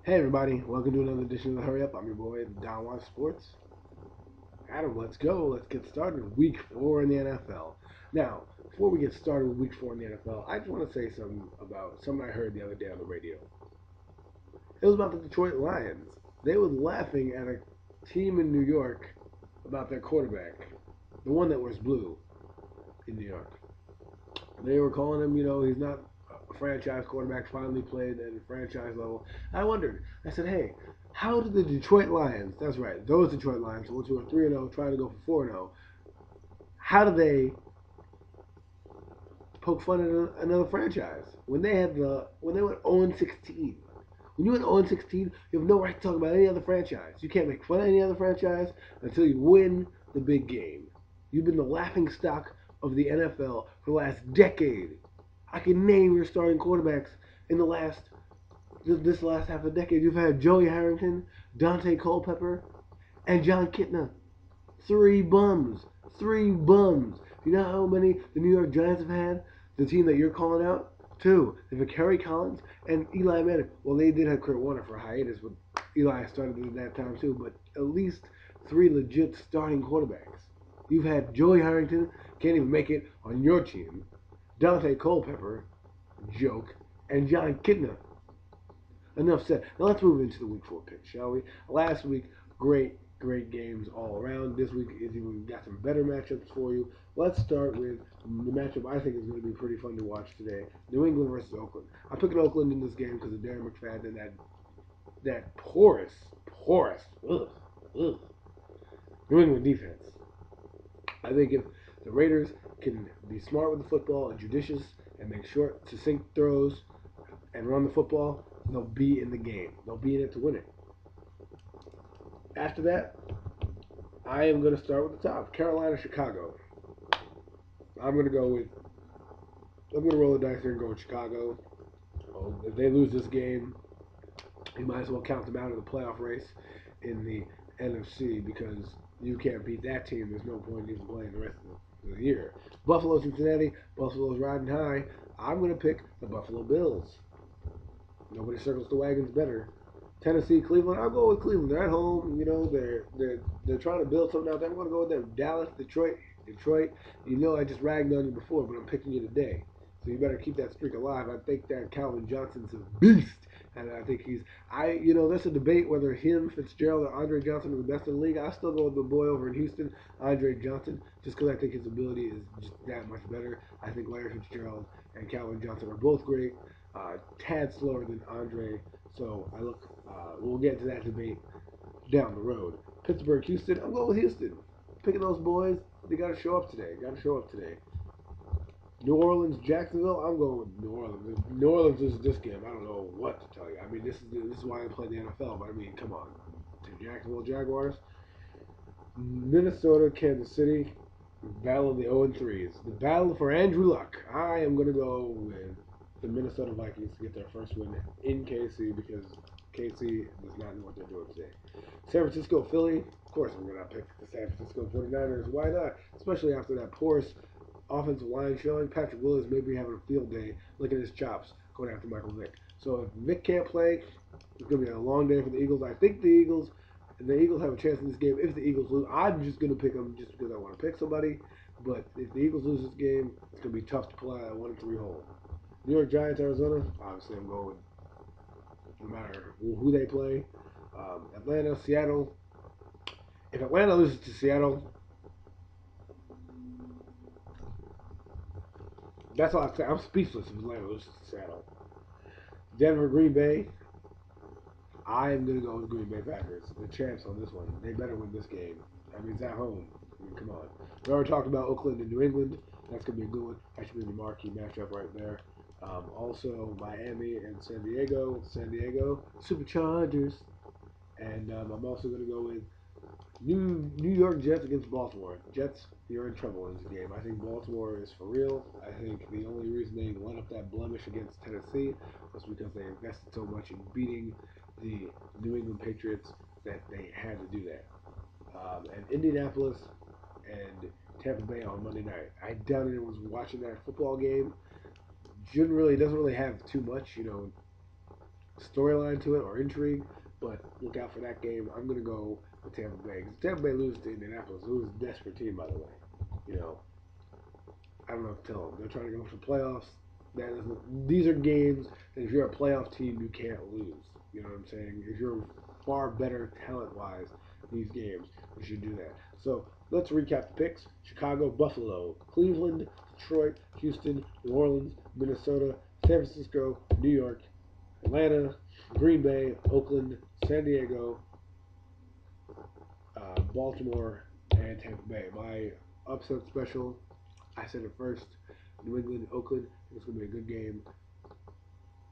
Hey everybody, welcome to another edition of the Hurry Up. I'm your boy, Don Juan Sports. Adam, let's go. Let's get started. Week 4 in the NFL. Now, before we get started with Week 4 in the NFL, I just want to say something about something I heard the other day on the radio. It was about the Detroit Lions. They were laughing at a team in New York about their quarterback, the one that wears blue in New York. They were calling him, he's not a franchise quarterback, finally played at a franchise level. I wondered, I said, hey, how did the Detroit Lions, that's right, those Detroit Lions, which were 3-0, trying to go for 4-0, how do they poke fun at another franchise when they went 0-16? When you went 0-16, you have no right to talk about any other franchise. You can't make fun of any other franchise until you win the big game. You've been the laughing stock of the NFL for the last decade. I can name your starting quarterbacks in this last half of the decade. You've had Joey Harrington, Dante Culpepper, and John Kitna. Three bums. Three bums. You know how many the New York Giants have had? The team that you're calling out? Two. They've had Kerry Collins and Eli Manning. Well, they did have Kurt Warner for a hiatus, but Eli started at that time too. But at least three legit starting quarterbacks. You've had Joey Harrington, can't even make it on your team. Dante Culpepper, joke, and John Kitna. Enough said. Now let's move into the Week 4 pick, shall we? Last week, great games all around. This week is even got some better matchups for you. Let's start with the matchup I think is going to be pretty fun to watch today: New England versus Oakland. I'm picking Oakland in this game because of Darren McFadden and that porous, ugh, New England defense. I think if the Raiders can be smart with the football and judicious and make short, succinct throws and run the football, they'll be in the game. They'll be in it to win it. After that, I am going to start with the top. Carolina, Chicago. I'm going to go with. I'm going to roll the dice here and go with Chicago. If they lose this game, you might as well count them out of the playoff race in the NFC because you can't beat that team. There's no point in even playing the rest of the year. Buffalo, Cincinnati. Buffalo's riding high. I'm going to pick the Buffalo Bills. Nobody circles the wagons better. Tennessee, Cleveland. I'll go with Cleveland. They're at home. They're trying to build something out there. I'm going to go with them. Dallas, Detroit, Detroit. I just ragged on you before, but I'm picking you today. So you better keep that streak alive. I think that Calvin Johnson's a beast, and I think that's a debate whether him, Fitzgerald, or Andre Johnson are the best in the league. I still go with the boy over in Houston, Andre Johnson, just because I think his ability is just that much better. I think Larry Fitzgerald and Calvin Johnson are both great. Tad slower than Andre, so we'll get to that debate down the road. Pittsburgh, Houston. I'm going with Houston. Picking those boys. They got to show up today. New Orleans, Jacksonville. I'm going with New Orleans. If New Orleans loses this game, I don't know what to tell you. I mean, this is why I play the NFL. But I mean, come on. The Jacksonville Jaguars. Minnesota, Kansas City. Battle of the 0-3s. The battle for Andrew Luck. I am going to go with the Minnesota Vikings to get their first win in KC because KC does not know what they're doing today. San Francisco, Philly. Of course, I'm going to pick the San Francisco 49ers. Why not? Especially after that porous offensive line showing. Patrick Willis may be having a field day. Look at his chops going after Michael Vick. So if Vick can't play, it's going to be a long day for the Eagles. I think the Eagles have a chance in this game. If the Eagles lose, I'm just going to pick them just because I want to pick somebody. But if the Eagles lose this game, it's going to be tough to pull out a 1-3 hole. New York Giants, Arizona. Obviously, I'm going with no matter who they play. Atlanta, Seattle. If Atlanta loses to Seattle, that's all I say. I'm speechless if Atlanta loses to Seattle. Denver, Green Bay. I am going to go with Green Bay Packers. The champs on this one. They better win this game. I mean, it's at home. I mean, come on. We already talked about Oakland and New England. That's going to be a good one. That should be the marquee matchup right there. Also, Miami and San Diego. San Diego Superchargers. And I'm also going to go with New York Jets against Baltimore. Jets, you're in trouble in this game. I think Baltimore is for real. I think the only reason they let up that blemish against Tennessee was because they invested so much in beating the New England Patriots that they had to do that. And Indianapolis and Tampa Bay on Monday night. I doubt anyone was watching that football game. Doesn't really have too much, storyline to it or intrigue, but look out for that game. I'm gonna go with Tampa Bay. Because Tampa Bay loses to Indianapolis, who is a desperate team, by the way. You know, I don't know what to tell them. They're trying to go for the playoffs. These are games that if you're a playoff team, you can't lose. You know what I'm saying? If you're far better talent-wise, these games, you should do that. So let's recap the picks. Chicago, Buffalo, Cleveland, Detroit, Houston, New Orleans, Minnesota, San Francisco, New York, Atlanta, Green Bay, Oakland, San Diego, Baltimore, and Tampa Bay. My upset special, I said it first, New England, Oakland. It's going to be a good game.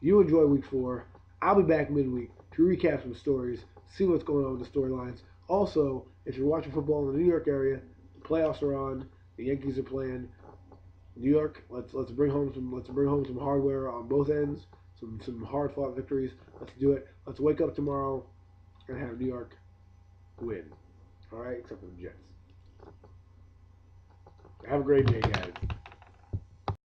You enjoy week 4. I'll be back midweek to recap some stories, see what's going on with the storylines. Also, if you're watching football in the New York area, the playoffs are on. The Yankees are playing. New York, let's bring home some hardware on both ends. Some hard fought victories. Let's do it. Let's wake up tomorrow and have New York win. All right, except for the Jets. Have a great day, guys.